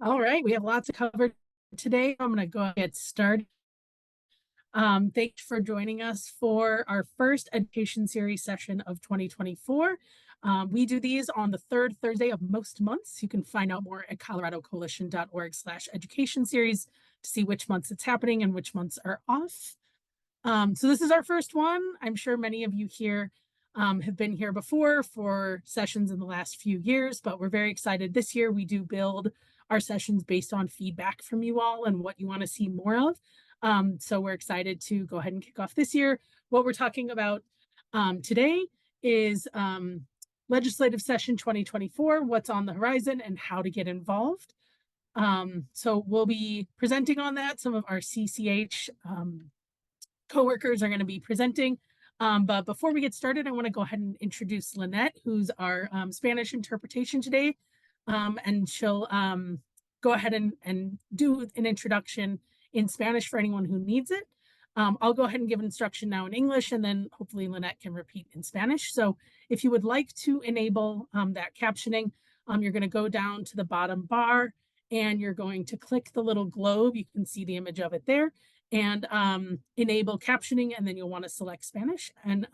All right, we have lots to cover today. I'm going to go get started. Thanks for joining us for our first education series session of 2024. We do these on the third Thursday of most months. You can find out more at coloradocoalition.org/education series to see which months it's happening and which months are off. So this is our first one. I'm sure many of you here have been here before for sessions in the last few years, but we're very excited. This year we do build our sessions based on feedback from you all and what you want to see more of. So we're excited to go ahead and kick off this year. What we're talking about today is legislative session 2024, what's on the horizon and how to get involved. So we'll be presenting on that. Some of our CCH coworkers are going to be presenting. But before we get started, I want to go ahead and introduce Lynette, who's our Spanish interpretation today. And she'll go ahead and do an introduction in Spanish for anyone who needs it. I'll go ahead and give instruction now in English, and then hopefully Lynette can repeat in Spanish. So if you would like to enable that captioning, you're going to go down to the bottom bar, and you're going to click the little globe. You can see the image of it there, and enable captioning, and then you'll want to select Spanish. And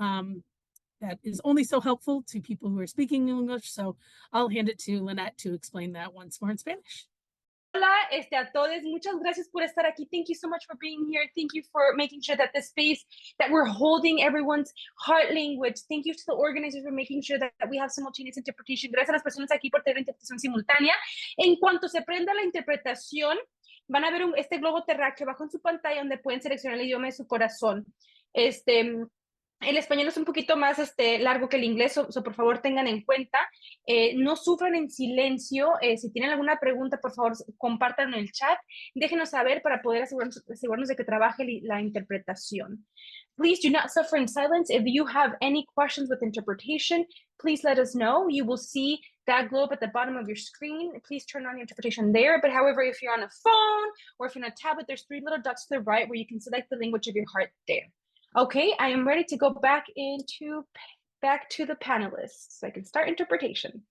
that is only so helpful to people who are speaking English. So I'll hand it to Lynette to explain that once more in Spanish. Hola, a todos. Muchas gracias por estar aquí. Thank you so much for being here. Thank you for making sure that the space that we're holding everyone's heart language. Thank you to the organizers for making sure that we have simultaneous interpretation. Gracias a las personas aquí por tener interpretación simultánea. En cuanto se prenda la interpretación, van a ver este globo terráqueo abajo en su pantalla donde pueden seleccionar el idioma de su corazón. El español es un poquito más largo que el inglés, so por favor tengan en cuenta. No sufran en silencio. Si tienen alguna pregunta, por favor, compártanlo en el chat. Déjenos saber para poder asegurarnos de que trabaje la interpretación. Please do not suffer in silence. If you have any questions with interpretation, please let us know. You will see that globe at the bottom of your screen. Please turn on your interpretation there. But however, if you're on a phone or if you're on a tablet, there's 3 little dots to the right where you can select the language of your heart there. Okay, I am ready to go back to the panelists so I can start interpretation.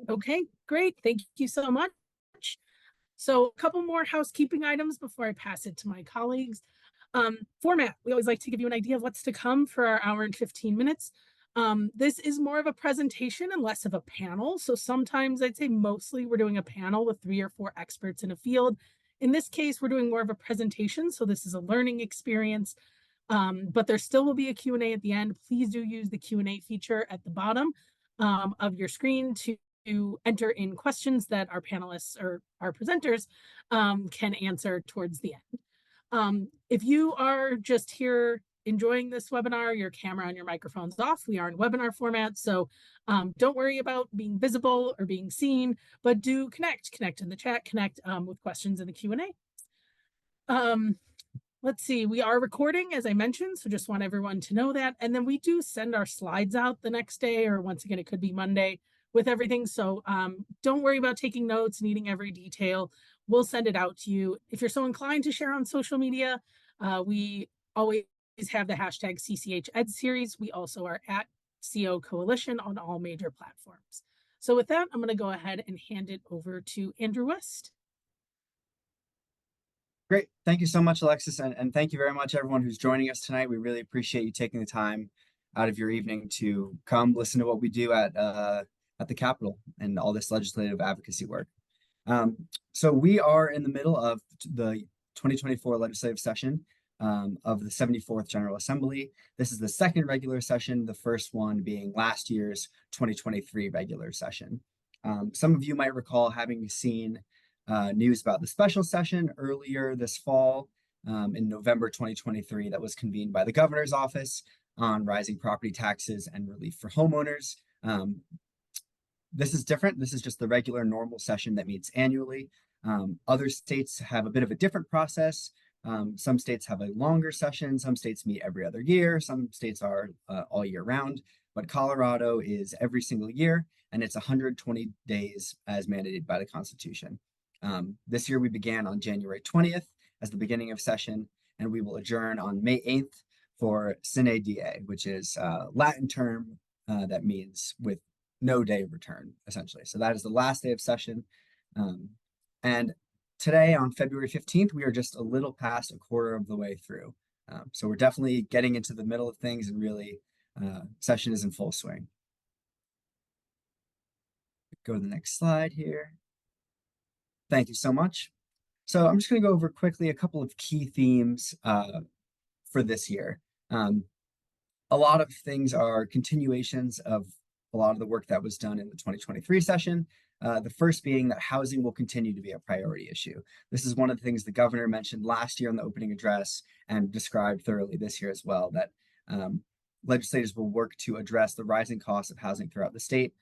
Okay, great. Thank you so much. So a couple more housekeeping items before I pass it to my colleagues. Format, we always like to give you an idea of what's to come for our hour and 15 minutes. This is more of a presentation and less of a panel. So sometimes I'd say mostly we're doing a panel with 3 or 4 experts in a field. In this case, we're doing more of a presentation, so this is a learning experience, but there still will be a Q&A at the end. Please do use the Q&A feature at the bottom of your screen to enter in questions that our panelists or our presenters can answer towards the end. If you are just here enjoying this webinar, your camera and your microphone's off. We are in webinar format, so don't worry about being visible or being seen, but do connect in the chat, connect with questions in the Q&A. Let's see, we are recording, as I mentioned, so just want everyone to know that. And then we do send our slides out the next day, or once again, it could be Monday with everything. So don't worry about taking notes, needing every detail. We'll send it out to you. If you're so inclined to share on social media, we always have the hashtag CCH Ed series. We also are at CO Coalition on all major platforms. So with that, I'm going to go ahead and hand it over to Andrew West. Great. Thank you so much, Alexis. And thank you very much, everyone who's joining us tonight. We really appreciate you taking the time out of your evening to come listen to what we do at the Capitol and all this legislative advocacy work. So we are in the middle of the 2024 legislative session of the 74th General Assembly. This is the second regular session, the first one being last year's 2023 regular session. Some of you might recall having seen news about the special session earlier this fall in November 2023 that was convened by the governor's office on rising property taxes and relief for homeowners. This is different. This is just the regular normal session that meets annually. Other states have a bit of a different process. Some states have a longer session. Some states meet every other year. Some states are all year round. But Colorado is every single year, and it's 120 days as mandated by the Constitution. This year we began on January 20th as the beginning of session, and we will adjourn on May 8th for Sine Die, which is a Latin term that means with no day of return, essentially. So that is the last day of session. And today on February 15th, we are just a little past a quarter of the way through. So we're definitely getting into the middle of things and really session is in full swing. Go to the next slide here. Thank you so much. So I'm just going to go over quickly a couple of key themes for this year. A lot of things are continuations of a lot of the work that was done in the 2023 session. The first being that housing will continue to be a priority issue. This is one of the things the governor mentioned last year in the opening address and described thoroughly this year as well, that legislators will work to address the rising costs of housing throughout the state.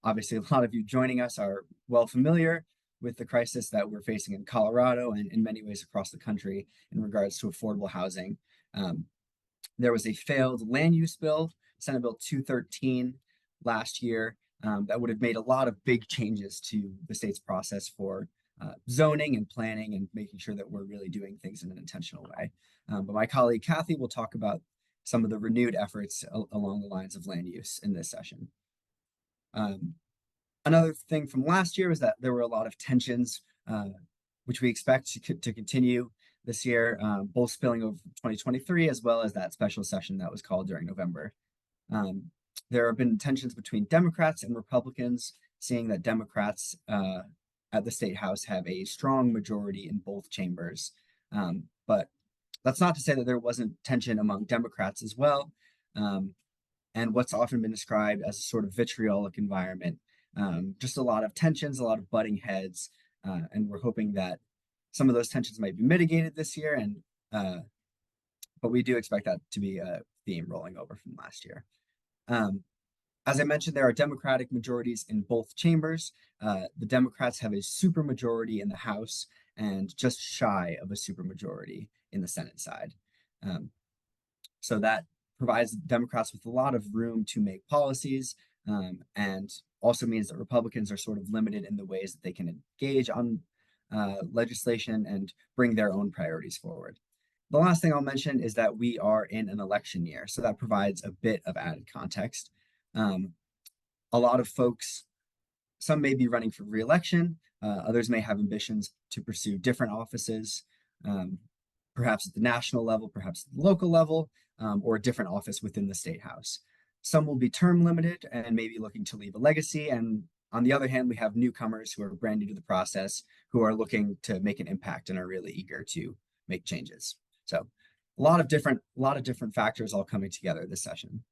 Obviously, a lot of you joining us are well familiar with the crisis that we're facing in Colorado and in many ways across the country in regards to affordable housing. There was a failed land use bill, Senate Bill 213 last year, that would have made a lot of big changes to the state's process for zoning and planning and making sure that we're really doing things in an intentional way. But my colleague Kathy will talk about some of the renewed efforts along the lines of land use in this session. Another thing from last year was that there were a lot of tensions, which we expect to continue this year, both spilling over 2023, as well as that special session that was called during November. There have been tensions between Democrats and Republicans, seeing that Democrats at the State House have a strong majority in both chambers. But that's not to say that there wasn't tension among Democrats as well. And what's often been described as a sort of vitriolic environment. Just a lot of tensions, a lot of butting heads, and we're hoping that some of those tensions might be mitigated this year, but we do expect that to be a theme rolling over from last year. As I mentioned, there are Democratic majorities in both chambers. The Democrats have a supermajority in the House and just shy of a supermajority in the Senate side. So that provides Democrats with a lot of room to make policies, and also means that Republicans are sort of limited in the ways that they can engage on legislation and bring their own priorities forward. The last thing I'll mention is that we are in an election year, so that provides a bit of added context. A lot of folks, some may be running for re-election, others may have ambitions to pursue different offices, perhaps at the national level, perhaps at the local level, or a different office within the State House. Some will be term limited and maybe looking to leave a legacy. And on the other hand, we have newcomers who are brand new to the process, who are looking to make an impact and are really eager to make changes. So a lot of different factors all coming together this session.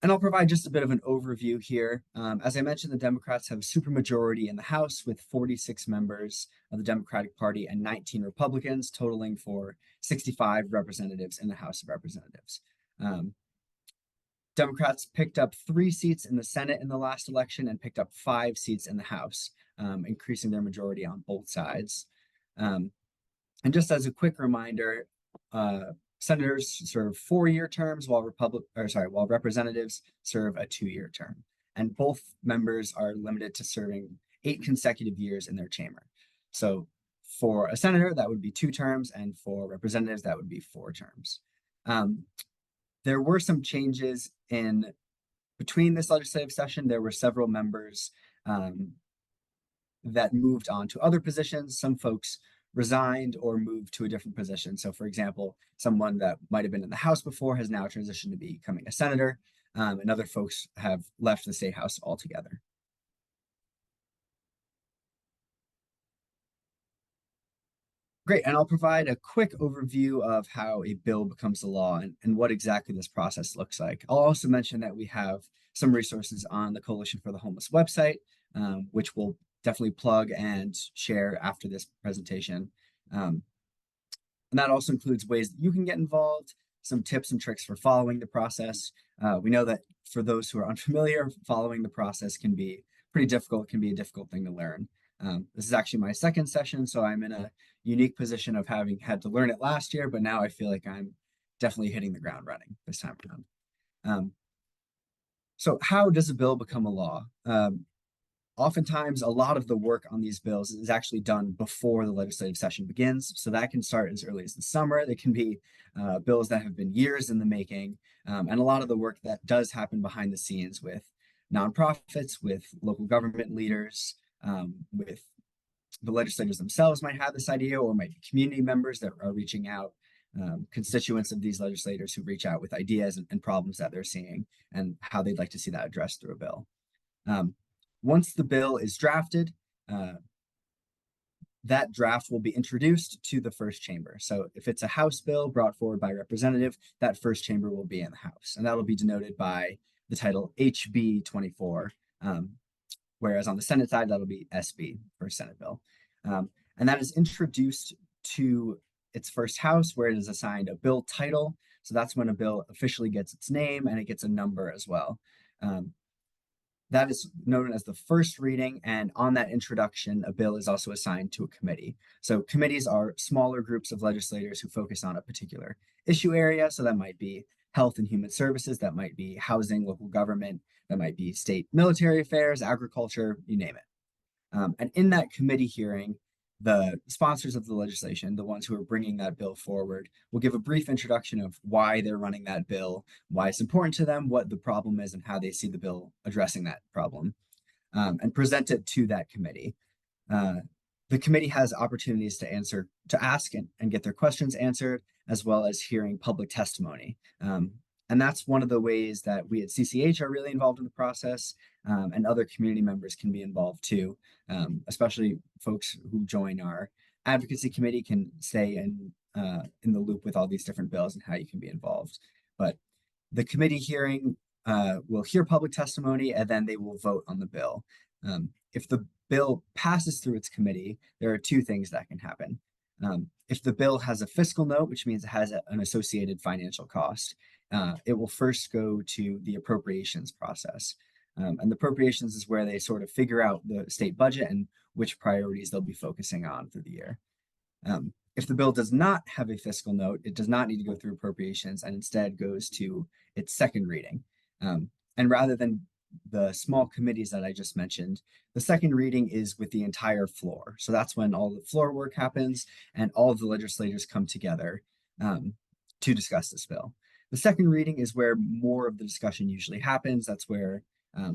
And I'll provide just a bit of an overview here. As I mentioned, the Democrats have a supermajority in the House with 46 members of the Democratic Party and 19 Republicans, totaling for 65 representatives in the House of Representatives. Democrats picked up 3 seats in the Senate in the last election and picked up 5 seats in the House, increasing their majority on both sides. And just as a quick reminder, senators serve 4-year terms while representatives serve a 2-year term. And both members are limited to serving 8 consecutive years in their chamber. So for a senator, that would be 2 terms, and for representatives, that would be 4 terms. There were some changes in between this legislative session. There were several members that moved on to other positions. Some folks resigned or moved to a different position. So for example, someone that might have been in the House before has now transitioned to becoming a senator, and other folks have left the State House altogether. Great, and I'll provide a quick overview of how a bill becomes a law and what exactly this process looks like. I'll also mention that we have some resources on the Coalition for the Homeless website, which we'll definitely plug and share after this presentation. And that also includes ways that you can get involved, some tips and tricks for following the process. We know that for those who are unfamiliar, following the process can be pretty difficult, can be a difficult thing to learn. This is actually my 2nd session, so I'm in a unique position of having had to learn it last year, but now I feel like I'm definitely hitting the ground running this time around. So how does a bill become a law? Oftentimes, a lot of the work on these bills is actually done before the legislative session begins. So that can start as early as the summer. They can be bills that have been years in the making. And a lot of the work that does happen behind the scenes with nonprofits, with local government leaders, with the legislators themselves might have this idea, or might be community members that are reaching out, constituents of these legislators who reach out with ideas and problems that they're seeing and how they'd like to see that addressed through a bill. Once the bill is drafted, that draft will be introduced to the first chamber. So if it's a House bill brought forward by a representative, that first chamber will be in the House, and that'll be denoted by the title HB 24. Whereas on the Senate side, that'll be SB for Senate bill. And that is introduced to its first House, where it is assigned a bill title. So that's when a bill officially gets its name, and it gets a number as well. That is known as the first reading, and on that introduction, a bill is also assigned to a committee. So committees are smaller groups of legislators who focus on a particular issue area. So that might be health and human services, that might be housing, local government, that might be state military affairs, agriculture, you name it. And in that committee hearing, the sponsors of the legislation, the ones who are bringing that bill forward, will give a brief introduction of why they're running that bill, why it's important to them, what the problem is, and how they see the bill addressing that problem, and present it to that committee. The committee has opportunities to ask and get their questions answered, as well as hearing public testimony. And that's one of the ways that we at CCH are really involved in the process, and other community members can be involved too, especially folks who join our advocacy committee can stay in the loop with all these different bills and how you can be involved. But the committee hearing will hear public testimony, and then they will vote on the bill. If the bill passes through its committee, there are two things that can happen. If the bill has a fiscal note, which means it has an associated financial cost, it will first go to the appropriations process. And the appropriations is where they sort of figure out the state budget and which priorities they'll be focusing on through the year. If the bill does not have a fiscal note, it does not need to go through appropriations, and instead goes to its second reading. And rather than the small committees that I just mentioned, the second reading is with the entire floor. So that's when all the floor work happens and all of the legislators come together to discuss this bill. The second reading is where more of the discussion usually happens. That's where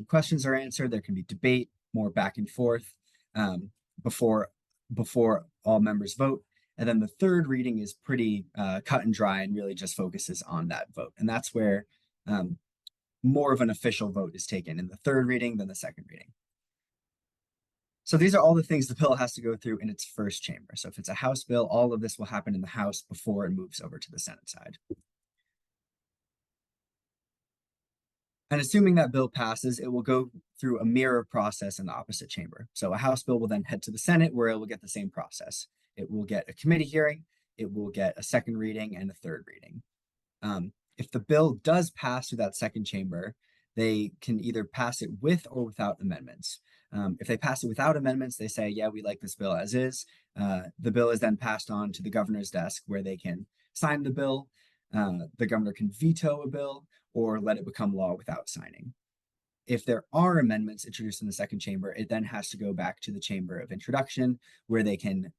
questions are answered. There can be debate, more back and forth before all members vote. And then the third reading is pretty cut and dry and really just focuses on that vote. And that's where more of an official vote is taken in the third reading than the second reading. So these are all the things the bill has to go through in its first chamber. So if it's a House bill, all of this will happen in the House before it moves over to the Senate side. And assuming that bill passes, it will go through a mirror process in the opposite chamber. So a House bill will then head to the Senate, where it will get the same process. It will get a committee hearing, it will get a second reading and a third reading. If the bill does pass through that second chamber, they can either pass it with or without amendments. If they pass it without amendments, they say, yeah, we like this bill as is. The bill is then passed on to the governor's desk, where they can sign the bill. The governor can veto a bill or let it become law without signing. If there are amendments introduced in the second chamber, it then has to go back to the chamber of introduction, where they can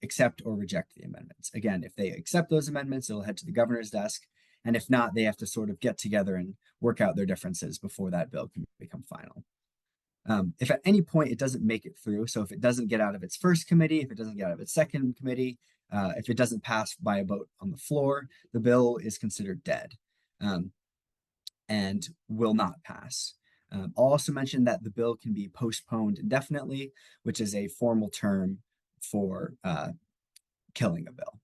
accept or reject the amendments. Again, if they accept those amendments, it'll head to the governor's desk. And if not, they have to sort of get together and work out their differences before that bill can become final. If at any point it doesn't make it through, so if it doesn't get out of its first committee, if it doesn't get out of its second committee, if it doesn't pass by a vote on the floor, the bill is considered dead and will not pass. I'll also mention that the bill can be postponed indefinitely, which is a formal term for killing a bill.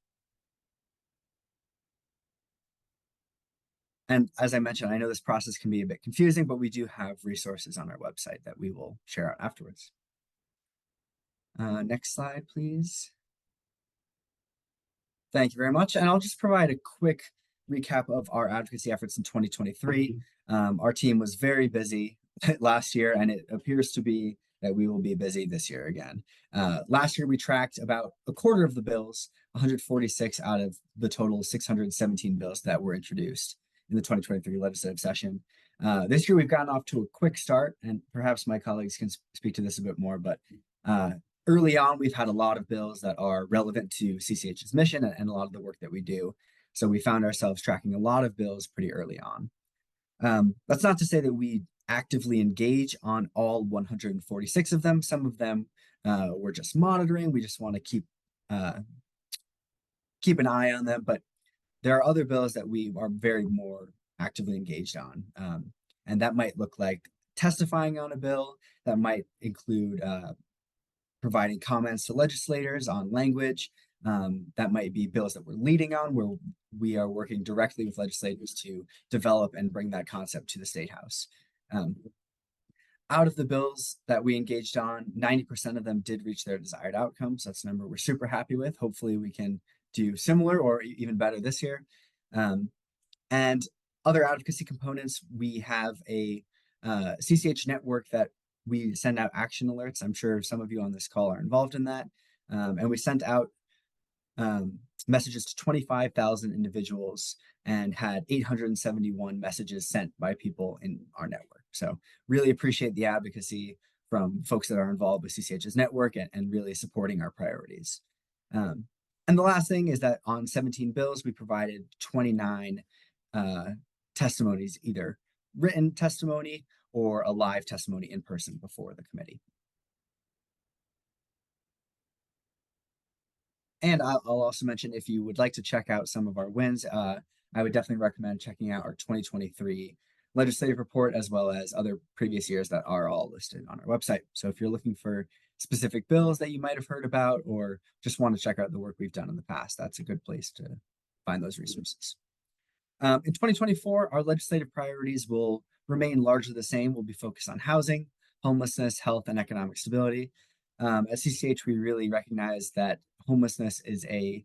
And as I mentioned, I know this process can be a bit confusing, but we do have resources on our website that we will share out afterwards. Next slide, please. Thank you very much. And I'll just provide a quick recap of our advocacy efforts in 2023. Our team was very busy last year, and it appears to be that we will be busy this year again. Last year, we tracked about a quarter of the bills, 146 out of the total 617 bills that were introduced in the 2023 legislative session. This year, we've gotten off to a quick start, and perhaps my colleagues can speak to this a bit more, but early on, we've had a lot of bills that are relevant to CCH's mission and a lot of the work that we do. So we found ourselves tracking a lot of bills pretty early on. That's not to say that we actively engage on all 146 of them. Some of them we're just monitoring. We just want to keep an eye on them, but there are other bills that we are very more actively engaged on. And that might look like testifying on a bill. That might include providing comments to legislators on language. That might be bills that we're leading on, where we are working directly with legislators to develop and bring that concept to the State House. Out of the bills that we engaged on, 90% of them did reach their desired outcomes. That's a number we're super happy with. Hopefully we can do similar or even better this year. And other advocacy components, we have a CCH network that we send out action alerts. I'm sure some of you on this call are involved in that. And we sent out messages to 25,000 individuals and had 871 messages sent by people in our network. So really appreciate the advocacy from folks that are involved with CCH's network and really supporting our priorities. And the last thing is that on 17 bills, we provided 29 testimonies, either written testimony or a live testimony in person before the committee. And I'll also mention, if you would like to check out some of our wins, I would definitely recommend checking out our 2023 legislative report, as well as other previous years that are all listed on our website. So if you're looking for specific bills that you might have heard about, or just want to check out the work we've done in the past, that's a good place to find those resources. In 2024, our legislative priorities will remain largely the same. We'll be focused on housing, homelessness, health, and economic stability. At CCH, we really recognize that homelessness is a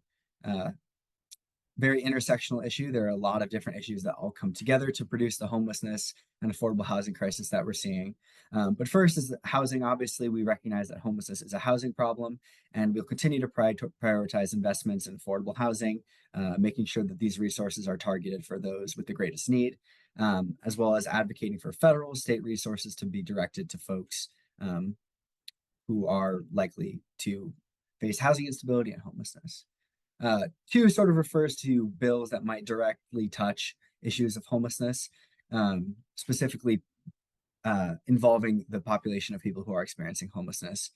very intersectional issue. There are a lot of different issues that all come together to produce the homelessness and affordable housing crisis that we're seeing. But first is housing. Obviously, we recognize that homelessness is a housing problem, and we'll continue to prioritize investments in affordable housing, making sure that these resources are targeted for those with the greatest need, as well as advocating for federal, state resources to be directed to folks who are likely to face housing instability and homelessness. Two sort of refers to bills that might directly touch issues of homelessness, specifically involving the population of people who are experiencing homelessness,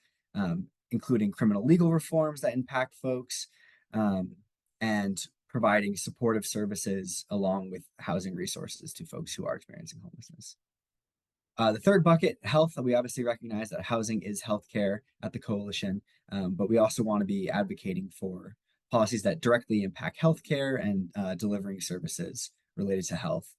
including criminal legal reforms that impact folks, and providing supportive services along with housing resources to folks who are experiencing homelessness. The third bucket, health. We obviously recognize that housing is healthcare at the Coalition, but we also want to be advocating for policies that directly impact healthcare and delivering services related to health.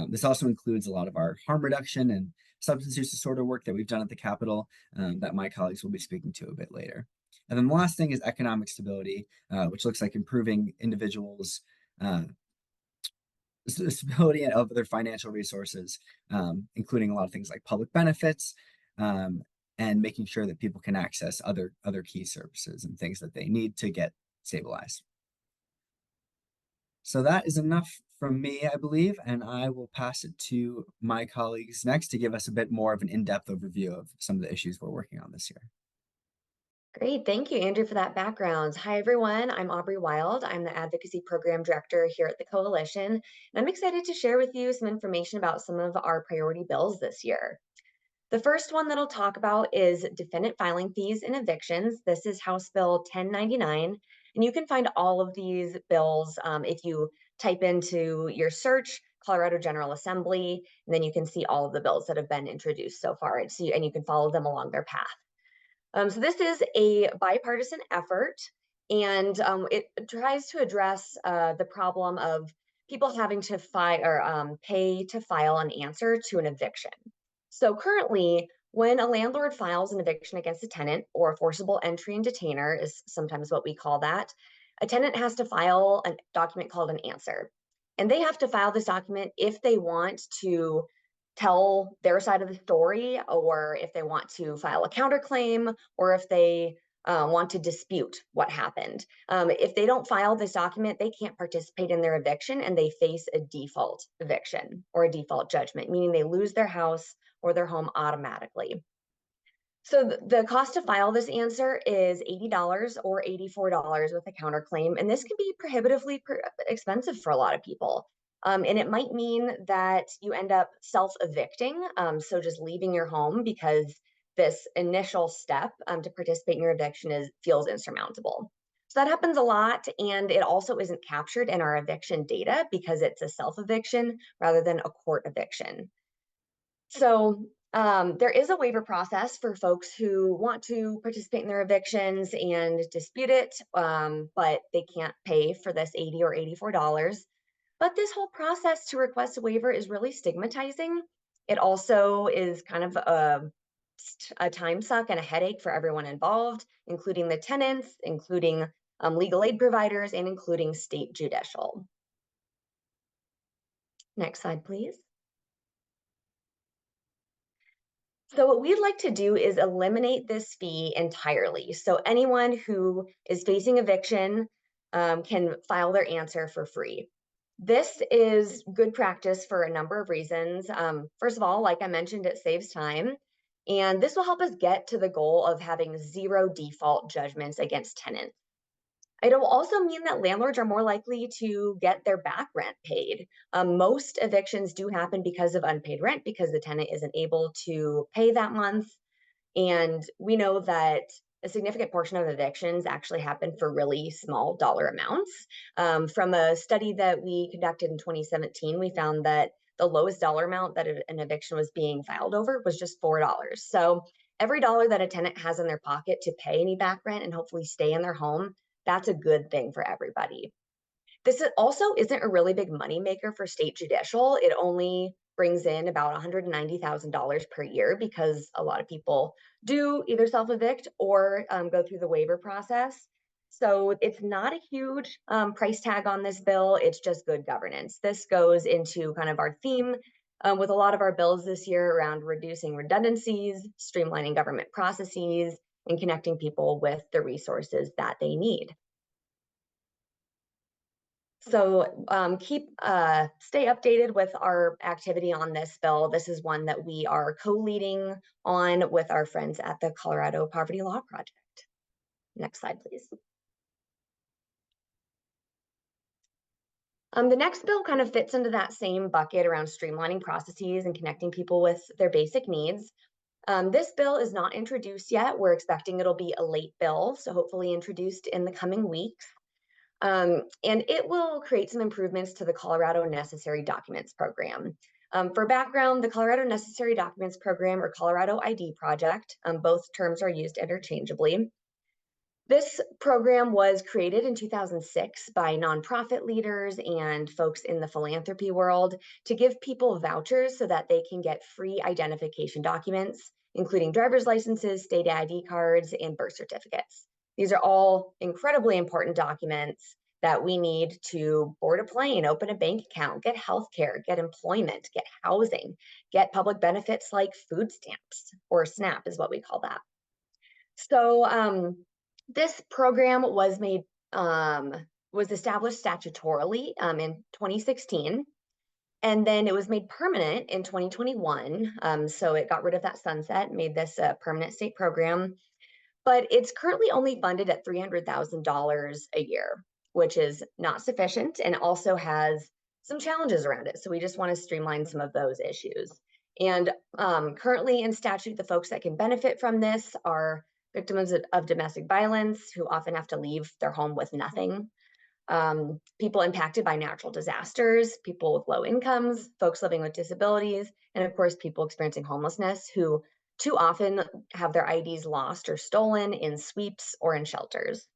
This also includes a lot of our harm reduction and substance use disorder work that we've done at the Capitol that my colleagues will be speaking to a bit later. And then the last thing is economic stability, which looks like improving individuals' stability of their financial resources, including a lot of things like public benefits, and making sure that people can access other key services and things that they need to get stabilized. So that is enough from me, I believe, and I will pass it to my colleagues next to give us a bit more of an in-depth overview of some of the issues we're working on this year. Great. Thank you, Andrew, for that background. Hi, everyone. I'm Aubrey Wild. I'm the Advocacy Program Director here at the Coalition, and I'm excited to share with you some information about some of our priority bills this year. The first one that I'll talk about is defendant filing fees and evictions. This is House Bill 1099, and you can find all of these bills if you type into your search Colorado General Assembly, and then you can see all of the bills that have been introduced so far, and you can follow them along their path. So this is a bipartisan effort, and it tries to address the problem of people having to pay to file an answer to an eviction. So currently, when a landlord files an eviction against a tenant, or a forcible entry and detainer is sometimes what we call that, a tenant has to file a document called an answer. And they have to file this document if they want to tell their side of the story, or if they want to file a counterclaim, or if they want to dispute what happened. If they don't file this document, they can't participate in their eviction, and they face a default eviction or a default judgment, meaning they lose their house or their home automatically. So the cost to file this answer is $80 or $84 with a counterclaim, and this can be prohibitively expensive for a lot of people. And it might mean that you end up self-evicting, so just leaving your home because this initial step to participate in your eviction feels insurmountable. So that happens a lot, and it also isn't captured in our eviction data because it's a self-eviction rather than a court eviction. So there is a waiver process for folks who want to participate in their evictions and dispute it, but they can't pay for this $80 or $84. But this whole process to request a waiver is really stigmatizing. It also is kind of a time suck and a headache for everyone involved, including the tenants, including legal aid providers, and including state judicial. Next slide, please. So what we'd like to do is eliminate this fee entirely. So anyone who is facing eviction can file their answer for free. This is good practice for a number of reasons. First of all, like I mentioned, it saves time. And this will help us get to the goal of having 0 default judgments against tenants. It will also mean that landlords are more likely to get their back rent paid. Most evictions do happen because of unpaid rent because the tenant isn't able to pay that month. And we know that a significant portion of evictions actually happen for really small dollar amounts. From a study that we conducted in 2017, we found that the lowest dollar amount that an eviction was being filed over was just $4. So every dollar that a tenant has in their pocket to pay any back rent and hopefully stay in their home, that's a good thing for everybody. This also isn't a really big moneymaker for state judicial. It only brings in about $190,000 per year because a lot of people do either self-evict or go through the waiver process. So it's not a huge price tag on this bill. It's just good governance. This goes into kind of our theme with a lot of our bills this year around reducing redundancies, streamlining government processes, and connecting people with the resources that they need. So stay updated with our activity on this bill. This is one that we are co-leading on with our friends at the Colorado Poverty Law Project. Next slide, please. The next bill kind of fits into that same bucket around streamlining processes and connecting people with their basic needs. This bill is not introduced yet. We're expecting it'll be a late bill, so hopefully introduced in the coming weeks. And it will create some improvements to the Colorado Necessary Documents Program. For background, the Colorado Necessary Documents Program, or Colorado ID Project, both terms are used interchangeably. This program was created in 2006 by nonprofit leaders and folks in the philanthropy world to give people vouchers so that they can get free identification documents, including driver's licenses, state ID cards, and birth certificates. These are all incredibly important documents that we need to board a plane, open a bank account, get healthcare, get employment, get housing, get public benefits like food stamps, or SNAP is what we call that. So this program was established statutorily in 2016. And then it was made permanent in 2021. So it got rid of that sunset, made this a permanent state program. But it's currently only funded at $300,000 a year, which is not sufficient and also has some challenges around it. So we just want to streamline some of those issues. And currently in statute, the folks that can benefit from this are victims of domestic violence who often have to leave their home with nothing, people impacted by natural disasters, people with low incomes, folks living with disabilities, and of course, people experiencing homelessness who too often have their IDs lost or stolen in sweeps or in shelters.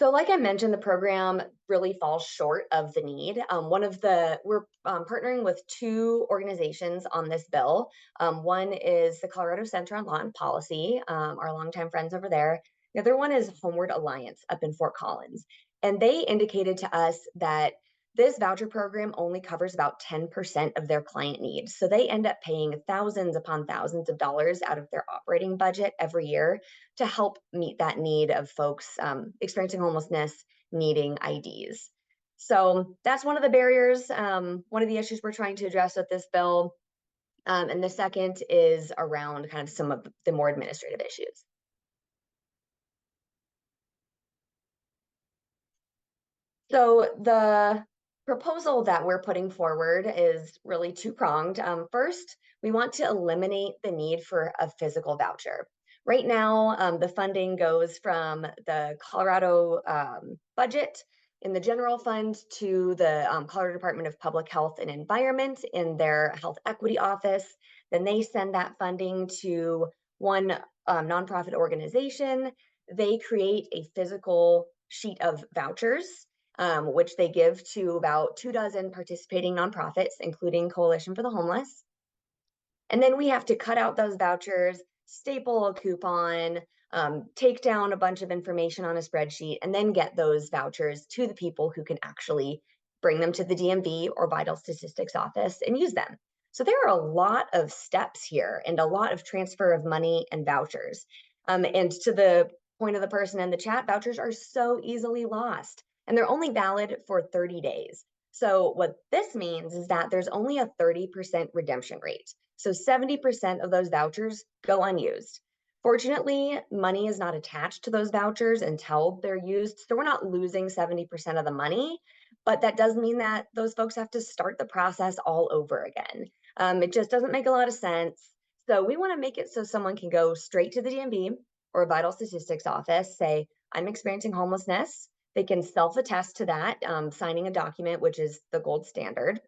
So like I mentioned, the program really falls short of the need. We're partnering with 2 organizations on this bill. One is the Colorado Center on Law and Policy, our longtime friends over there. The other one is Homeward Alliance up in Fort Collins. And they indicated to us that this voucher program only covers about 10% of their client needs. So they end up paying thousands upon thousands of dollars out of their operating budget every year to help meet that need of folks experiencing homelessness, needing IDs. So that's one of the barriers, one of the issues we're trying to address with this bill. And the second is around kind of some of the more administrative issues. So the proposal that we're putting forward is really two-pronged. First, we want to eliminate the need for a physical voucher. Right now, the funding goes from the Colorado budget in the general fund to the Colorado Department of Public Health and Environment in their health equity office. Then they send that funding to one nonprofit organization. They create a physical sheet of vouchers, which they give to about 24 participating nonprofits, including Coalition for the Homeless. And then we have to cut out those vouchers, staple a coupon, take down a bunch of information on a spreadsheet, and then get those vouchers to the people who can actually bring them to the DMV or Vital Statistics office and use them. So there are a lot of steps here and a lot of transfer of money and vouchers. And to the point of the person in the chat, vouchers are so easily lost, and they're only valid for 30 days. So what this means is that there's only a 30% redemption rate. So 70% of those vouchers go unused. Fortunately, money is not attached to those vouchers until they're used. So we're not losing 70% of the money, but that does mean that those folks have to start the process all over again. It just doesn't make a lot of sense. So we want to make it so someone can go straight to the DMV or a Vital Statistics office, say, I'm experiencing homelessness. They can self-attest to that, signing a document, which is the gold standard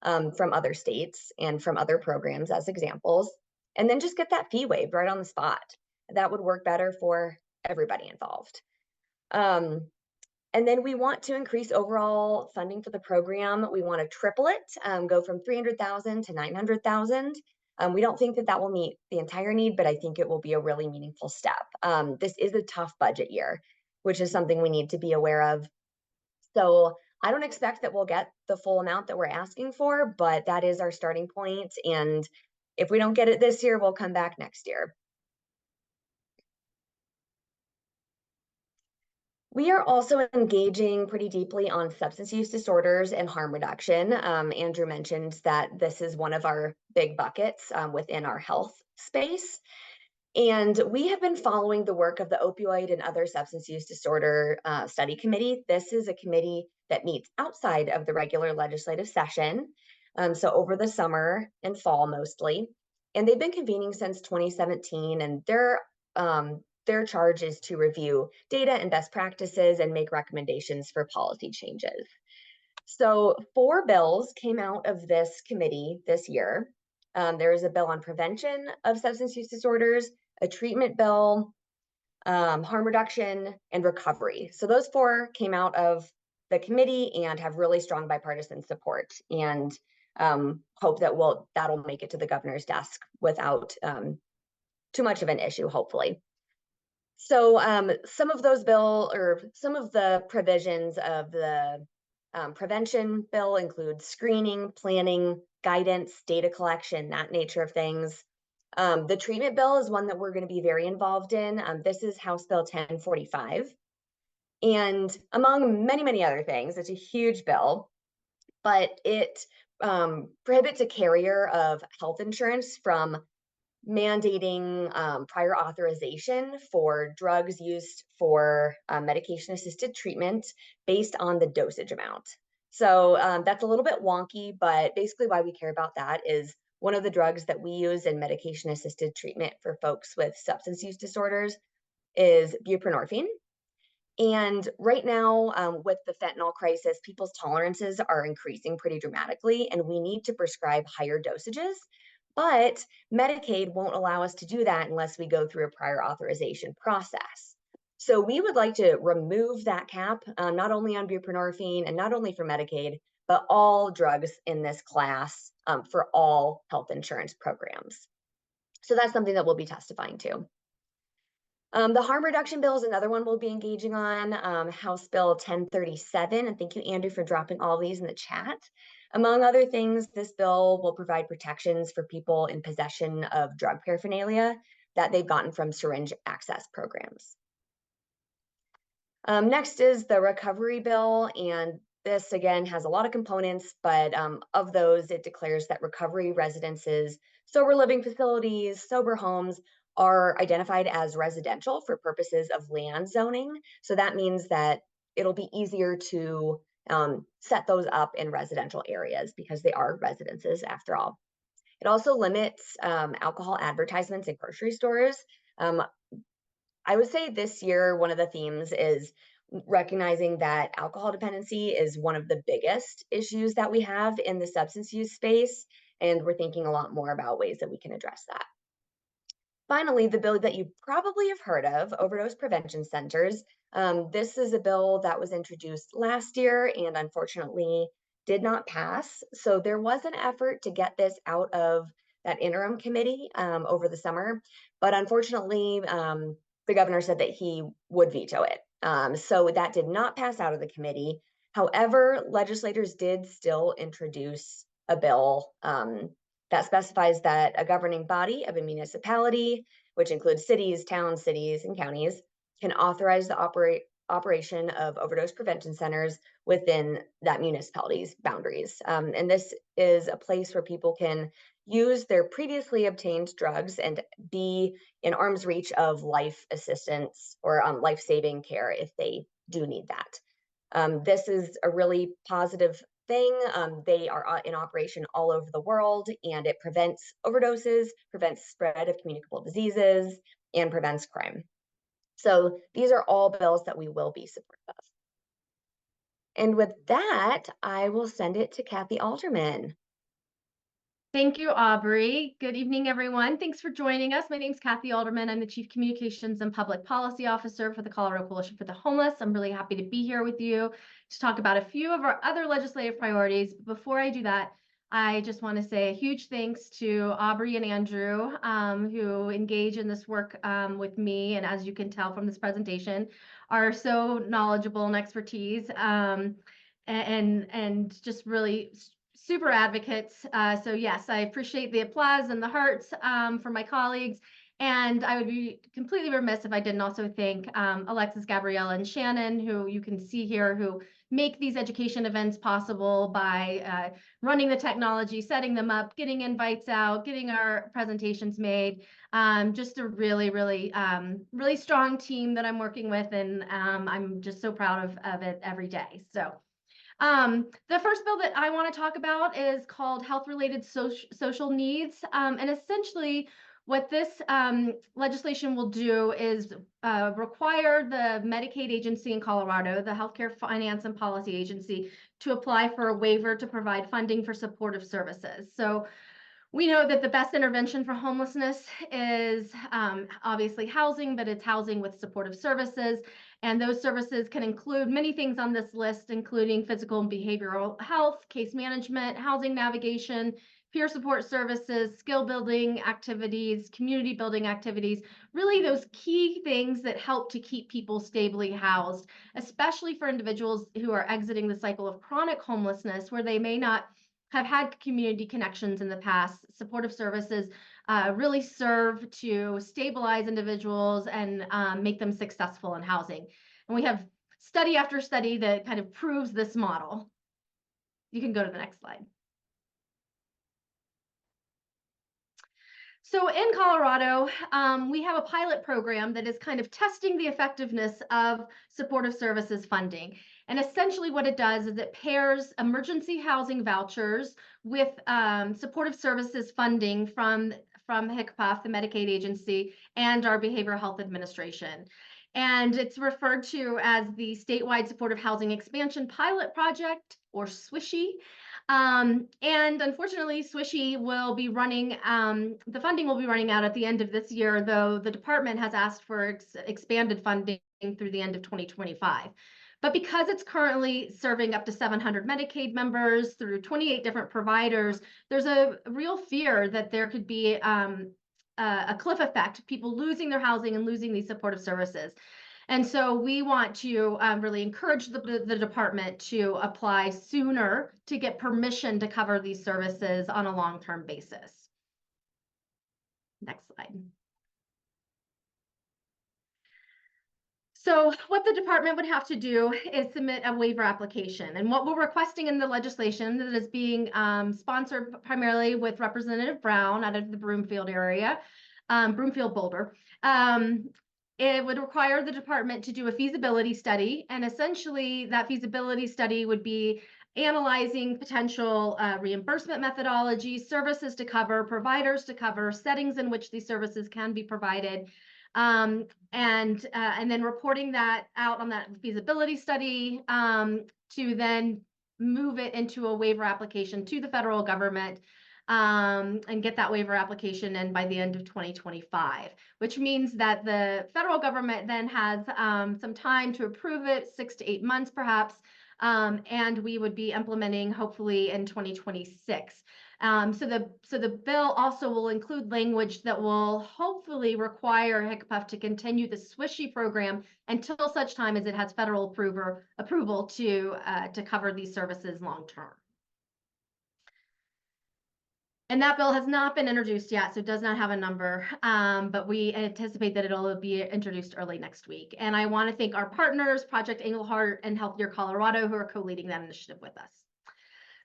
from other states and from other programs as examples, and then just get that fee waived right on the spot. That would work better for everybody involved. And then we want to increase overall funding for the program. We want to triple it, go from 300,000 to 900,000. We don't think that that will meet the entire need, but I think it will be a really meaningful step. This is a tough budget year, which is something we need to be aware of. So I don't expect that we'll get the full amount that we're asking for, but that is our starting point. And if we don't get it this year, we'll come back next year. We are also engaging pretty deeply on substance use disorders and harm reduction. Andrew mentioned that this is one of our big buckets within our health space. And we have been following the work of the Opioid and Other Substance Use Disorder Study Committee. This is a committee that meets outside of the regular legislative session, so over the summer and fall mostly. And they've been convening since 2017, and their charge is to review data and best practices and make recommendations for policy changes. So 4 bills came out of this committee this year. There is a bill on prevention of substance use disorders, a treatment bill, harm reduction, and recovery. So those 4 came out of the committee and have really strong bipartisan support, and hope that that'll make it to the governor's desk without too much of an issue, hopefully. So some of the provisions of the prevention bill include screening, planning, guidance, data collection, that nature of things. The treatment bill is one that we're going to be very involved in. This is House Bill 1045. And among many, many other things, it's a huge bill, but it prohibits a carrier of health insurance from mandating prior authorization for drugs used for medication-assisted treatment based on the dosage amount. So that's a little bit wonky, but basically why we care about that is one of the drugs that we use in medication-assisted treatment for folks with substance use disorders is buprenorphine. And right now, with the fentanyl crisis, people's tolerances are increasing pretty dramatically, and we need to prescribe higher dosages. But Medicaid won't allow us to do that unless we go through a prior authorization process. So we would like to remove that cap, not only on buprenorphine and not only for Medicaid, but all drugs in this class for all health insurance programs. So that's something that we'll be testifying to. The harm reduction bill is another one we'll be engaging on, House Bill 1037. And thank you, Andrew, for dropping all these in the chat. Among other things, this bill will provide protections for people in possession of drug paraphernalia that they've gotten from syringe access programs. Next is the recovery bill, and this again has a lot of components, but of those, it declares that recovery residences, sober living facilities, sober homes are identified as residential for purposes of land zoning. So that means that it'll be easier to set those up in residential areas because they are residences after all. It also limits alcohol advertisements in grocery stores. I would say this year, one of the themes is recognizing that alcohol dependency is one of the biggest issues that we have in the substance use space, and we're thinking a lot more about ways that we can address that. Finally, the bill that you probably have heard of, overdose prevention centers. This is a bill that was introduced last year and unfortunately did not pass. So there was an effort to get this out of that interim committee over the summer, but unfortunately, the governor said that he would veto it. So that did not pass out of the committee. However, legislators did still introduce a bill that specifies that a governing body of a municipality, which includes cities, towns, cities, and counties, can authorize the operation of overdose prevention centers within that municipality's boundaries. And this is a place where people can use their previously obtained drugs and be in arm's reach of life assistance or life-saving care if they do need that. This is a really positive thing. They are in operation all over the world, and it prevents overdoses, prevents spread of communicable diseases, and prevents crime. So these are all bills that we will be supportive of. And with that, I will send it to Kathy Alderman. Thank you, Aubrey. Good evening, everyone. Thanks for joining us. My name is Kathy Alderman. I'm the Chief Communications and Public Policy Officer for the Colorado Coalition for the Homeless. I'm really happy to be here with you to talk about a few of our other legislative priorities. Before I do that, I just want to say a huge thanks to Aubrey and Andrew, who engage in this work with me, and as you can tell from this presentation, are so knowledgeable and expertise, and just really super advocates. So yes, I appreciate the applause and the hearts for my colleagues. And I would be completely remiss if I didn't also thank Alexis, Gabriella, and Shannon, who you can see here, who make these education events possible by running the technology, setting them up, getting invites out, getting our presentations made. Just a really, really, really strong team that I'm working with, and I'm just so proud of it every day. So. The first bill that I want to talk about is called Health-Related Social Needs. And essentially what this legislation will do is require the Medicaid agency in Colorado, the Healthcare Finance and Policy Agency, to apply for a waiver to provide funding for supportive services. So we know that the best intervention for homelessness is obviously housing, but it's housing with supportive services. And those services can include many things on this list, including physical and behavioral health, case management, housing navigation, peer support services, skill building activities, community building activities, really those key things that help to keep people stably housed, especially for individuals who are exiting the cycle of chronic homelessness, where they may not have had community connections in the past. Supportive services really serve to stabilize individuals and make them successful in housing. And we have study after study that kind of proves this model. You can go to the next slide. So in Colorado, we have a pilot program that is kind of testing the effectiveness of supportive services funding. And essentially what it does is it pairs emergency housing vouchers with supportive services funding from HCPF, the Medicaid agency, and our Behavioral Health Administration. And it's referred to as the Statewide Supportive Housing Expansion Pilot Project, or SWISHY. And unfortunately, SWISHY will be running, the funding will be running out at the end of this year, though the department has asked for expanded funding through the end of 2025. But because it's currently serving up to 700 Medicaid members through 28 different providers, there's a real fear that there could be a cliff effect, people losing their housing and losing these supportive services. And so we want to really encourage the department to apply sooner to get permission to cover these services on a long-term basis. Next slide. So what the department would have to do is submit a waiver application. And what we're requesting in the legislation that is being sponsored primarily with Representative Brown out of the Broomfield area, Broomfield Boulder, it would require the department to do a feasibility study, and essentially that feasibility study would be analyzing potential reimbursement methodologies, services to cover, providers to cover, settings in which these services can be provided, and then reporting that out on that feasibility study to then move it into a waiver application to the federal government and get that waiver application in by the end of 2025, which means that the federal government then has some time to approve it, 6 to 8 months perhaps, and we would be implementing hopefully in 2026. So the bill also will include language that will hopefully require HCPF to continue the SWISHY program until such time as it has federal approval to cover these services long term. And that bill has not been introduced yet, so it does not have a number, but we anticipate that it'll be introduced early next week. And I want to thank our partners, Project Engelhart and Healthier Colorado, who are co-leading that initiative with us.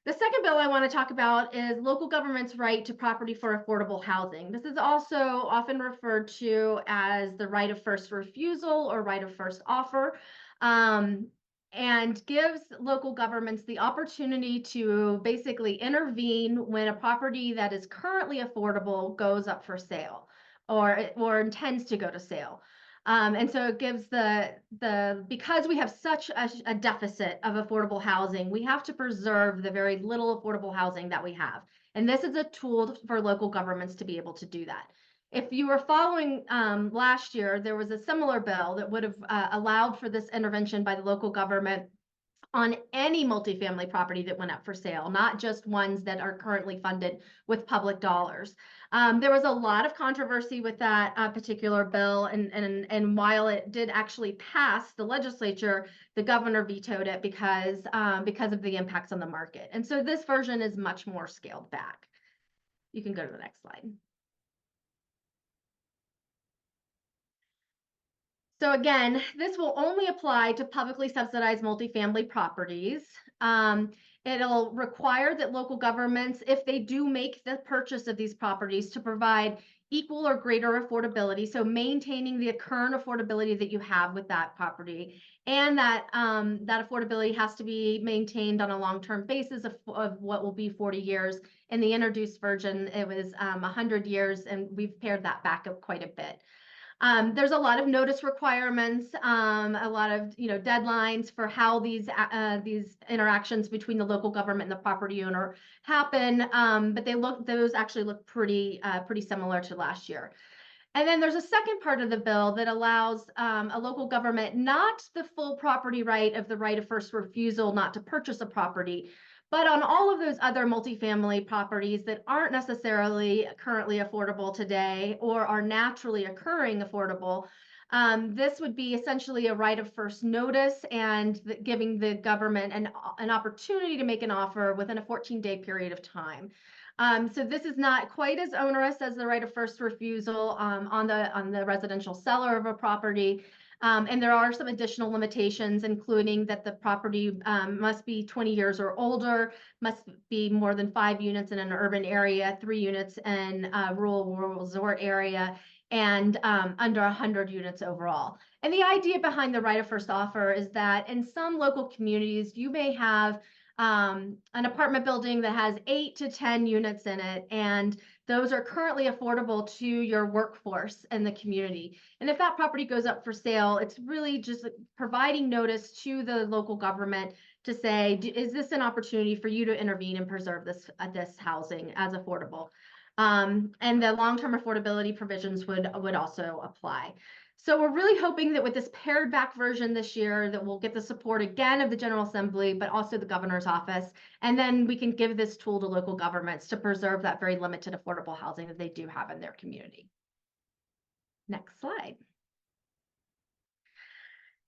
The second bill I want to talk about is local government's right to property for affordable housing. This is also often referred to as the right of first refusal or right of first offer. And gives local governments the opportunity to basically intervene when a property that is currently affordable goes up for sale or intends to go to sale. And so it gives because we have such a deficit of affordable housing, we have to preserve the very little affordable housing that we have. And this is a tool for local governments to be able to do that. If you were following last year, there was a similar bill that would have allowed for this intervention by the local government on any multifamily property that went up for sale, not just ones that are currently funded with public dollars. There was a lot of controversy with that particular bill, and while it did actually pass the legislature, the governor vetoed it because of the impacts on the market. And so this version is much more scaled back. You can go to the next slide. So again, this will only apply to publicly subsidized multifamily properties. It'll require that local governments, if they do make the purchase of these properties, to provide equal or greater affordability. So maintaining the current affordability that you have with that property, and that affordability has to be maintained on a long-term basis of what will be 40 years. In the introduced version, it was 100 years, and we've pared that back up quite a bit. There's a lot of notice requirements, a lot of deadlines for how these interactions between the local government and the property owner happen, but those actually look pretty similar to last year. And then there's a second part of the bill that allows a local government not the full property right of the right of first refusal not to purchase a property, but on all of those other multifamily properties that aren't necessarily currently affordable today or are naturally occurring affordable, this would be essentially a right of first notice and giving the government an opportunity to make an offer within a 14-day period of time. So this is not quite as onerous as the right of first refusal on the residential seller of a property. And there are some additional limitations, including that the property must be 20 years or older, must be more than 5 units in an urban area, 3 units in a rural resort area, and under 100 units overall. And the idea behind the right of first offer is that in some local communities, you may have an apartment building that has 8 to 10 units in it, and those are currently affordable to your workforce in the community. And if that property goes up for sale, it's really just providing notice to the local government to say, is this an opportunity for you to intervene and preserve this housing as affordable? And the long-term affordability provisions would also apply. So we're really hoping that with this pared back version this year that we'll get the support again of the General Assembly, but also the governor's office. And then we can give this tool to local governments to preserve that very limited affordable housing that they do have in their community. Next slide.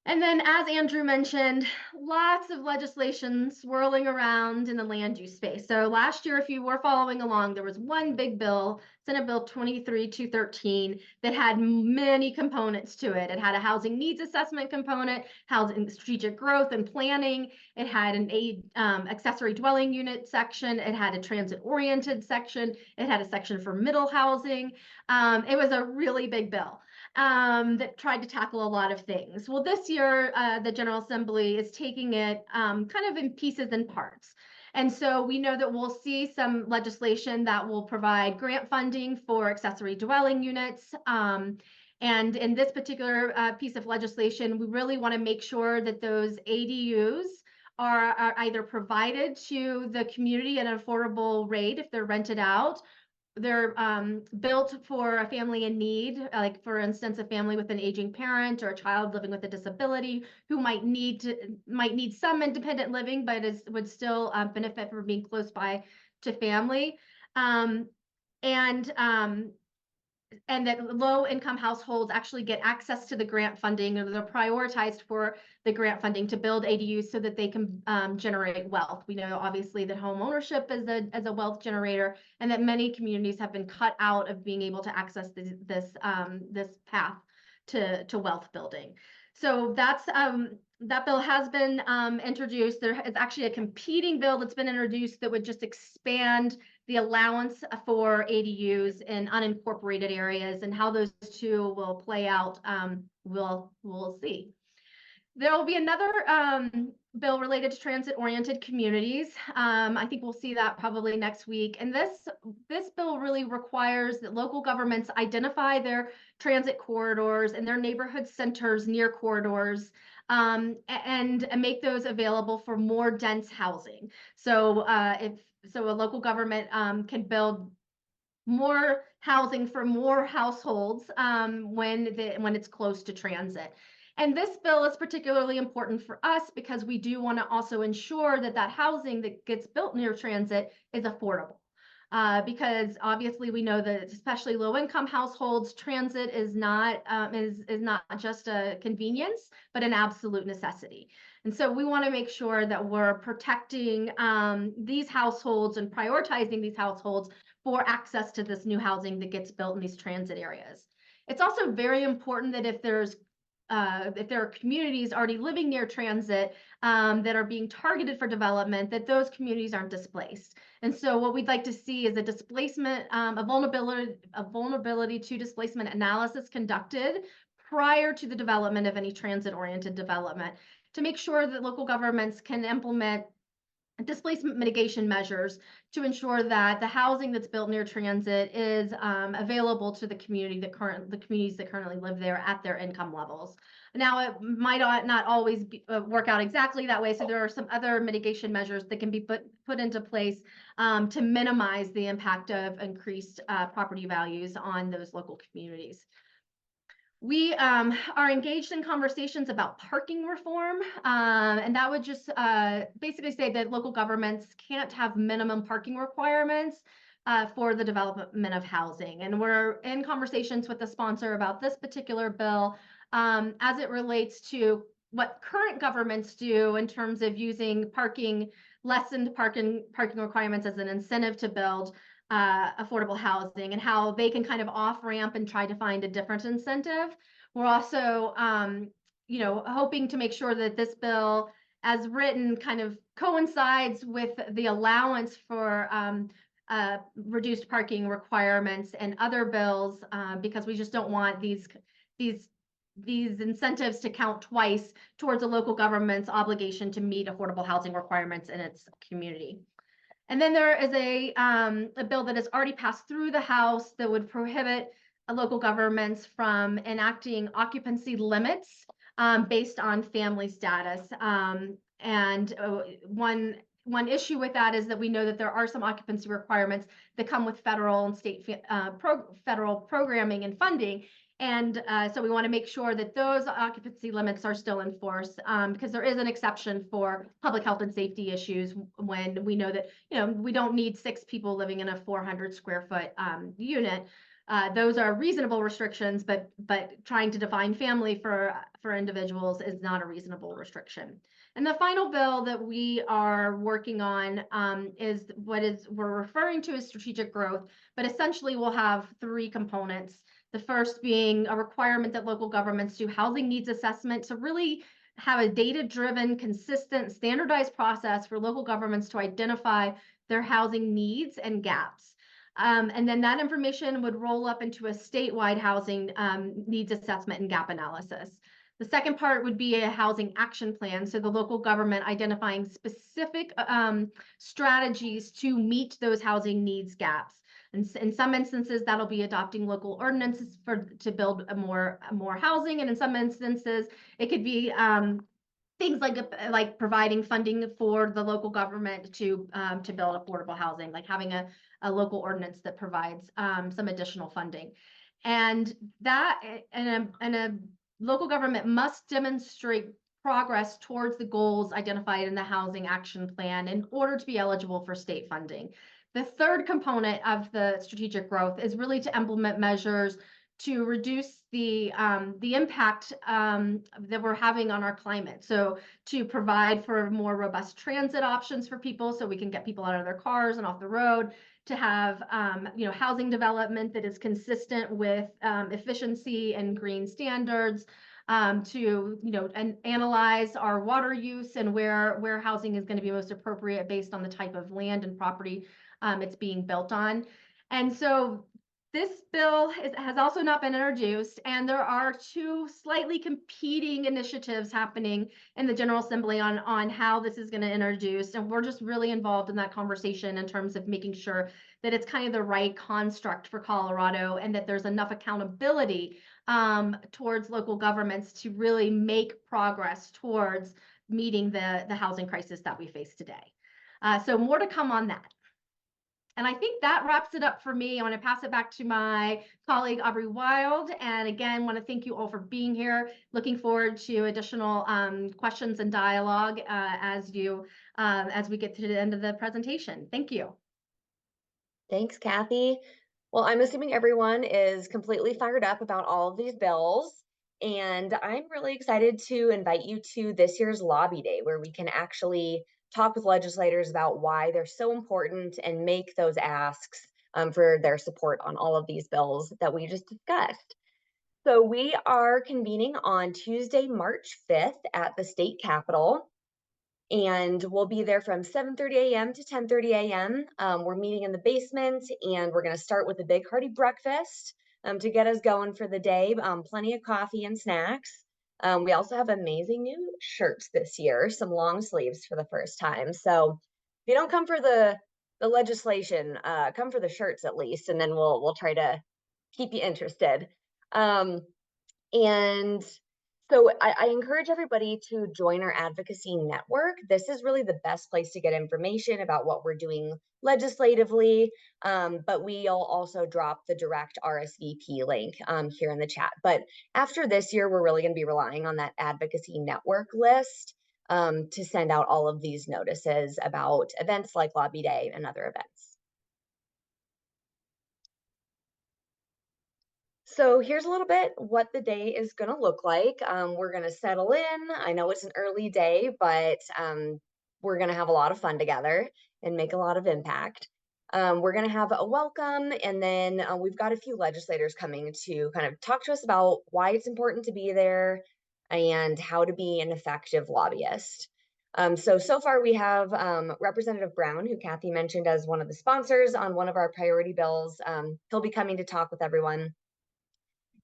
And then, as Andrew mentioned, lots of legislation swirling around in the land use space. So last year, if you were following along, there was one big bill, Senate Bill 23-213, that had many components to it. It had a housing needs assessment component, housing strategic growth and planning. It had an accessory dwelling unit section. It had a transit-oriented section. It had a section for middle housing. It was a really big bill. that tried to tackle a lot of things. Well, this year, the General Assembly is taking it kind of in pieces and parts. And so we know that we'll see some legislation that will provide grant funding for accessory dwelling units. And in this particular piece of legislation, we really want to make sure that those ADUs are either provided to the community at an affordable rate if they're rented out. They're built for a family in need, like for instance, a family with an aging parent or a child living with a disability who might need some independent living, but would still benefit from being close by to family. And that low-income households actually get access to the grant funding, or they're prioritized for the grant funding to build ADUs so that they can generate wealth. We know obviously that home ownership is a wealth generator, and that many communities have been cut out of being able to access this path to wealth building. So that's that bill has been introduced. There is actually a competing bill that's been introduced that would just expand the allowance for ADUs in unincorporated areas, and how those two will play out, we'll see. There will be another bill related to transit-oriented communities. I think we'll see that probably next week. And this bill really requires that local governments identify their transit corridors and their neighborhood centers near corridors, and make those available for more dense housing. So a local government can build more housing for more households when it's close to transit. And this bill is particularly important for us because we do want to also ensure that that housing that gets built near transit is affordable. Because obviously we know that especially low-income households, transit is not just a convenience, but an absolute necessity. And so we want to make sure that we're protecting these households and prioritizing these households for access to this new housing that gets built in these transit areas. It's also very important that if there are communities already living near transit that are being targeted for development, that those communities aren't displaced. And so what we'd like to see is a displacement, a vulnerability to displacement analysis conducted prior to the development of any transit-oriented development, to make sure that local governments can implement displacement mitigation measures to ensure that the housing that's built near transit is available to the communities that currently live there at their income levels. Now, it might not always work out exactly that way, so there are some other mitigation measures that can be put into place to minimize the impact of increased property values on those local communities. We are engaged in conversations about parking reform, and that would just basically say that local governments can't have minimum parking requirements for the development of housing. And we're in conversations with the sponsor about this particular bill as it relates to what current governments do in terms of using lessened parking requirements as an incentive to build affordable housing, and how they can kind of off-ramp and try to find a different incentive. We're also, hoping to make sure that this bill, as written, kind of coincides with the allowance for reduced parking requirements and other bills, because we just don't want these incentives to count twice towards a local government's obligation to meet affordable housing requirements in its community. And then there is a bill that has already passed through the House that would prohibit local governments from enacting occupancy limits based on family status. And one issue with that is that we know that there are some occupancy requirements that come with federal and state federal programming and funding. And so we want to make sure that those occupancy limits are still in force, because there is an exception for public health and safety issues when we know that, we don't need 6 people living in a 400 square foot unit. Those are reasonable restrictions, but trying to define family for individuals is not a reasonable restriction. And the final bill that we are working on is what we're referring to as strategic growth, but essentially we'll have 3 components. The first being a requirement that local governments do housing needs assessment to really have a data-driven, consistent, standardized process for local governments to identify their housing needs and gaps. And then that information would roll up into a statewide housing needs assessment and gap analysis. The second part would be a housing action plan. So the local government identifying specific strategies to meet those housing needs gaps. And in some instances, that'll be adopting local ordinances to build more housing. And in some instances, it could be things like providing funding for the local government to build affordable housing, like having a local ordinance that provides some additional funding. And that and a local government must demonstrate progress towards the goals identified in the housing action plan in order to be eligible for state funding. The third component of the strategic growth is really to implement measures to reduce the impact that we're having on our climate. So to provide for more robust transit options for people so we can get people out of their cars and off the road, to have housing development that is consistent with efficiency and green standards, to and analyze our water use and where housing is going to be most appropriate based on the type of land and property it's being built on. And so this bill has also not been introduced, and there are two slightly competing initiatives happening in the General Assembly on how this is going to introduce, and we're just really involved in that conversation in terms of making sure that it's kind of the right construct for Colorado and that there's enough accountability towards local governments to really make progress towards meeting the housing crisis that we face today. So more to come on that. And I think that wraps it up for me. I want to pass it back to my colleague, Aubrey Wild. And again, want to thank you all for being here. Looking forward to additional questions and dialogue as we get to the end of the presentation. Thank you. Thanks, Kathy. Well, I'm assuming everyone is completely fired up about all of these bills. And I'm really excited to invite you to this year's Lobby Day, where we can actually talk with legislators about why they're so important and make those asks for their support on all of these bills that we just discussed. So we are convening on Tuesday, March 5th at the state capitol, and we'll be there from 7:30 a.m. to 10:30 a.m. We're meeting in the basement, and we're going to start with a big hearty breakfast to get us going for the day. Plenty of coffee and snacks. We also have amazing new shirts this year, some long sleeves for the first time. So if you don't come for the legislation, come for the shirts at least, and then we'll try to keep you interested. And so I encourage everybody to join our advocacy network. This is really the best place to get information about what we're doing legislatively, but we'll also drop the direct RSVP link here in the chat. But after this year, we're really going to be relying on that advocacy network list to send out all of these notices about events like Lobby Day and other events. So here's a little bit what the day is going to look like. We're going to settle in. I know it's an early day, but we're going to have a lot of fun together and make a lot of impact. We're going to have a welcome, and then we've got a few legislators coming to kind of talk to us about why it's important to be there and how to be an effective lobbyist. So far we have Representative Brown, who Kathy mentioned as one of the sponsors on one of our priority bills. He'll be coming to talk with everyone.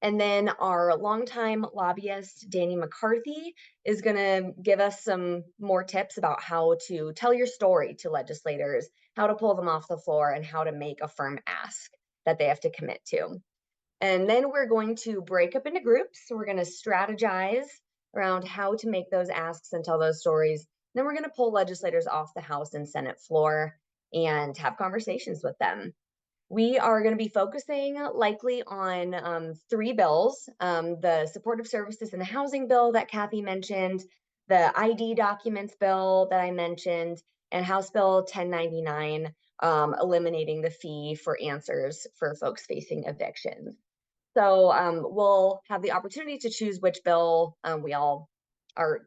And then our longtime lobbyist, Danny McCarthy, is going to give us some more tips about how to tell your story to legislators, how to pull them off the floor, and how to make a firm ask that they have to commit to. And then we're going to break up into groups. So we're going to strategize around how to make those asks and tell those stories. Then we're going to pull legislators off the House and Senate floor and have conversations with them. We are going to be focusing likely on 3 bills, the supportive services and the housing bill that Kathy mentioned, the ID documents bill that I mentioned, and House Bill 1099, eliminating the fee for answers for folks facing evictions. So we'll have the opportunity to choose which bill we all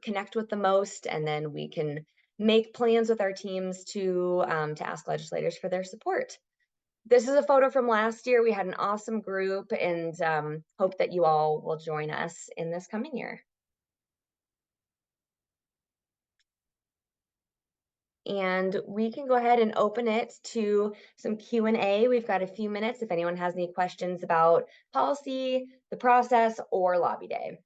connect with the most, and then we can make plans with our teams to ask legislators for their support. This is a photo from last year. We had an awesome group, and hope that you all will join us in this coming year. and we can go ahead and open it to some Q&A. We've got a few minutes if anyone has any questions about policy, the process, or Lobby Day.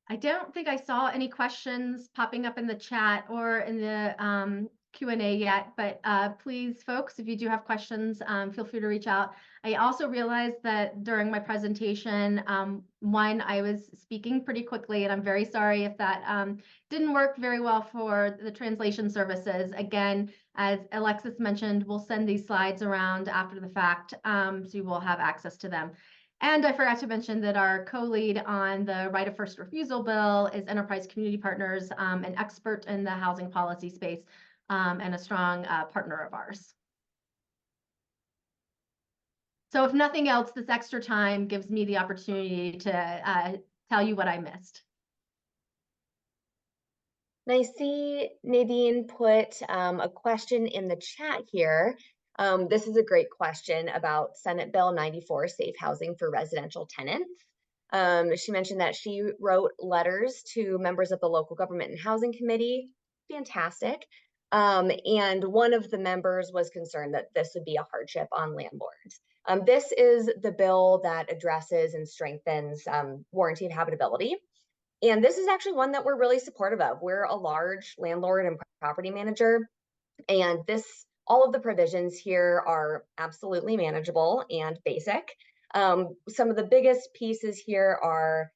I don't think I saw any questions popping up in the chat or in the Q&A yet, but please, folks, if you do have questions, feel free to reach out. I also realized that during my presentation, I was speaking pretty quickly, and I'm very sorry if that didn't work very well for the translation services. Again, as Alexis mentioned, we'll send these slides around after the fact, so you will have access to them. And I forgot to mention that our co-lead on the right of first refusal bill is Enterprise Community Partners, an expert in the housing policy space, and a strong partner of ours. So if nothing else, this extra time gives me the opportunity to tell you what I missed. And I see Nadine put a question in the chat here. This is a great question about Senate Bill 94, safe housing for residential tenants. She mentioned that she wrote letters to members of the local government and housing committee. Fantastic. And one of the members was concerned that this would be a hardship on landlords. This is the bill that addresses and strengthens warranty of habitability. And this is actually one that we're really supportive of. We're a large landlord and property manager, and all of the provisions here are absolutely manageable and basic. Some of the biggest pieces here are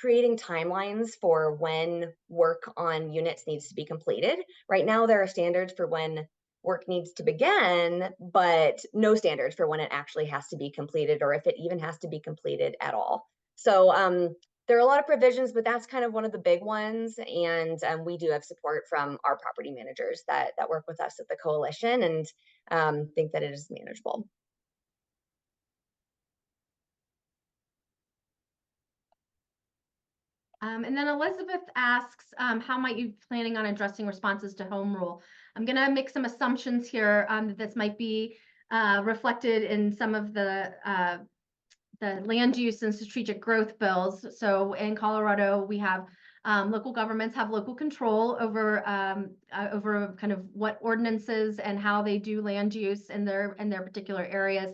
creating timelines for when work on units needs to be completed. Right now, there are standards for when work needs to begin, but no standards for when it actually has to be completed, or if it even has to be completed at all. So there are a lot of provisions, but that's kind of one of the big ones. And we do have support from our property managers that work with us at the coalition, and think that it is manageable. And then Elizabeth asks, how might you be planning on addressing responses to home rule? I'm going to make some assumptions here that this might be reflected in some of the land use and strategic growth bills. So in Colorado, we have local governments have local control over kind of what ordinances and how they do land use in their particular areas.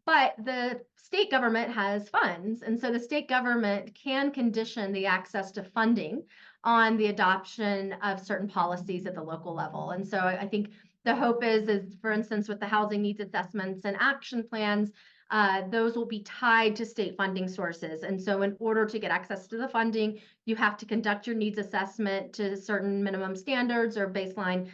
But the state government has funds, and so the state government can condition the access to funding on the adoption of certain policies at the local level. And so I think the hope is, for instance, with the housing needs assessments and action plans, those will be tied to state funding sources. And so in order to get access to the funding, you have to conduct your needs assessment to certain minimum standards or baseline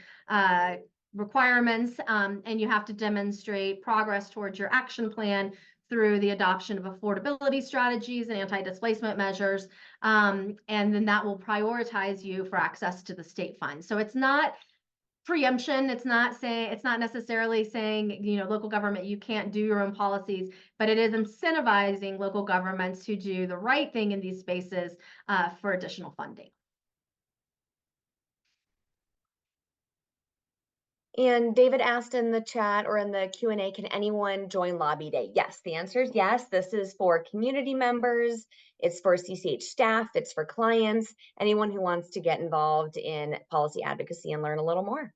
requirements, and you have to demonstrate progress towards your action plan through the adoption of affordability strategies and anti-displacement measures, and then that will prioritize you for access to the state funds. So it's not preemption. It's not necessarily saying, local government, you can't do your own policies, but it is incentivizing local governments to do the right thing in these spaces for additional funding. And David asked in the chat or in the Q&A, can anyone join Lobby Day? Yes, the answer is yes. This is for community members. It's for CCH staff. It's for clients, anyone who wants to get involved in policy advocacy and learn a little more.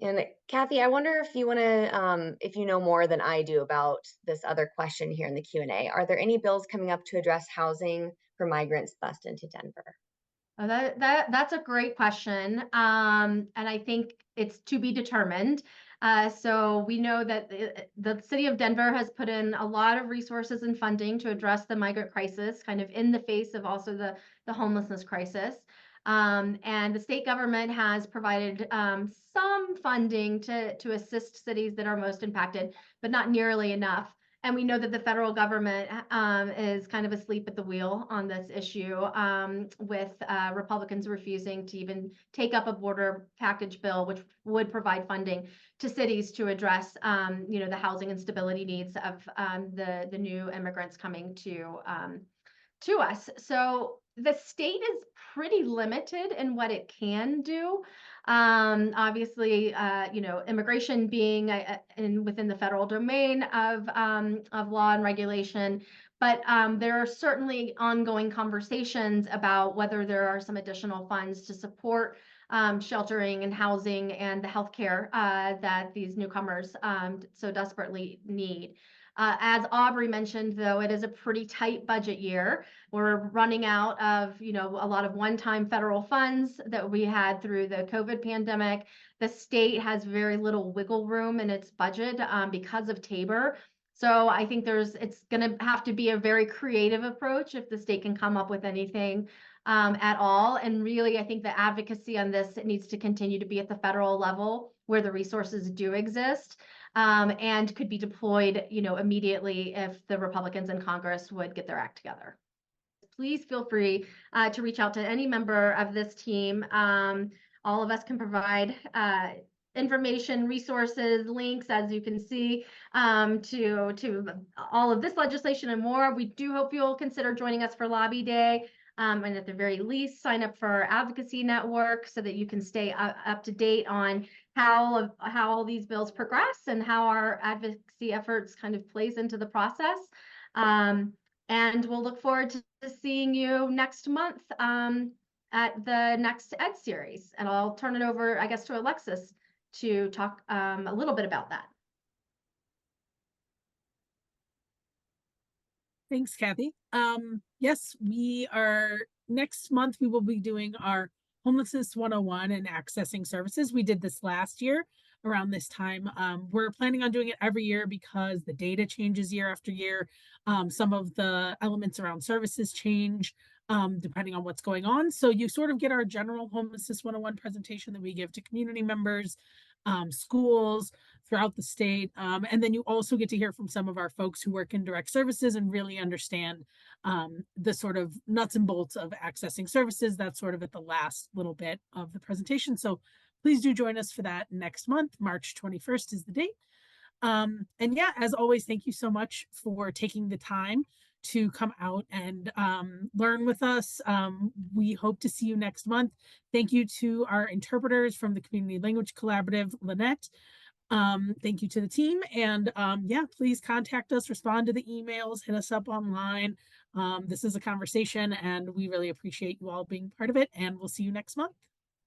And Kathy, I wonder if you want to, if you know more than I do about this other question here in the Q&A. Are there any bills coming up to address housing for migrants bused into Denver? Oh, that's a great question, and I think it's to be determined. So we know that the city of Denver has put in a lot of resources and funding to address the migrant crisis, kind of in the face of also the homelessness crisis. And the state government has provided some funding to assist cities that are most impacted, but not nearly enough. And we know that the federal government is kind of asleep at the wheel on this issue, with Republicans refusing to even take up a border package bill, which would provide funding to cities to address, the housing and stability needs of the new immigrants coming to us. So the state is pretty limited in what it can do. Obviously, immigration being within the federal domain of law and regulation, but there are certainly ongoing conversations about whether there are some additional funds to support sheltering and housing and the healthcare that these newcomers so desperately need. As Aubrey mentioned, though, it is a pretty tight budget year. We're running out of, a lot of one-time federal funds that we had through the COVID pandemic. The state has very little wiggle room in its budget because of Tabor. So I think it's going to have to be a very creative approach if the state can come up with anything at all. And really, I think the advocacy on this, it needs to continue to be at the federal level where the resources do exist. And could be deployed, immediately if the Republicans in Congress would get their act together. Please feel free to reach out to any member of this team. All of us can provide information, resources, links, as you can see, to all of this legislation and more. We do hope you'll consider joining us for Lobby Day. And at the very least, sign up for our advocacy network so that you can stay up to date on how all these bills progress and how our advocacy efforts kind of plays into the process. And we'll look forward to seeing you next month at the next Ed series. And I'll turn it over, I guess, to Alexis to talk a little bit about that. Thanks, Kathy. Yes, next month we will be doing our Homelessness 101 and accessing services. We did this last year around this time. We're planning on doing it every year because the data changes year after year. Some of the elements around services change depending on what's going on. So you sort of get our general Homelessness 101 presentation that we give to community members, schools throughout the state. And then you also get to hear from some of our folks who work in direct services and really understand the sort of nuts and bolts of accessing services. That's sort of at the last little bit of the presentation. So please do join us for that next month. March 21st is the date. And yeah, as always, thank you so much for taking the time to come out and learn with us. We hope to see you next month. Thank you to our interpreters from the Community Language Collaborative, Lynette. Thank you to the team. And yeah, please contact us, respond to the emails, hit us up online. This is a conversation and we really appreciate you all being part of it, and we'll see you next month.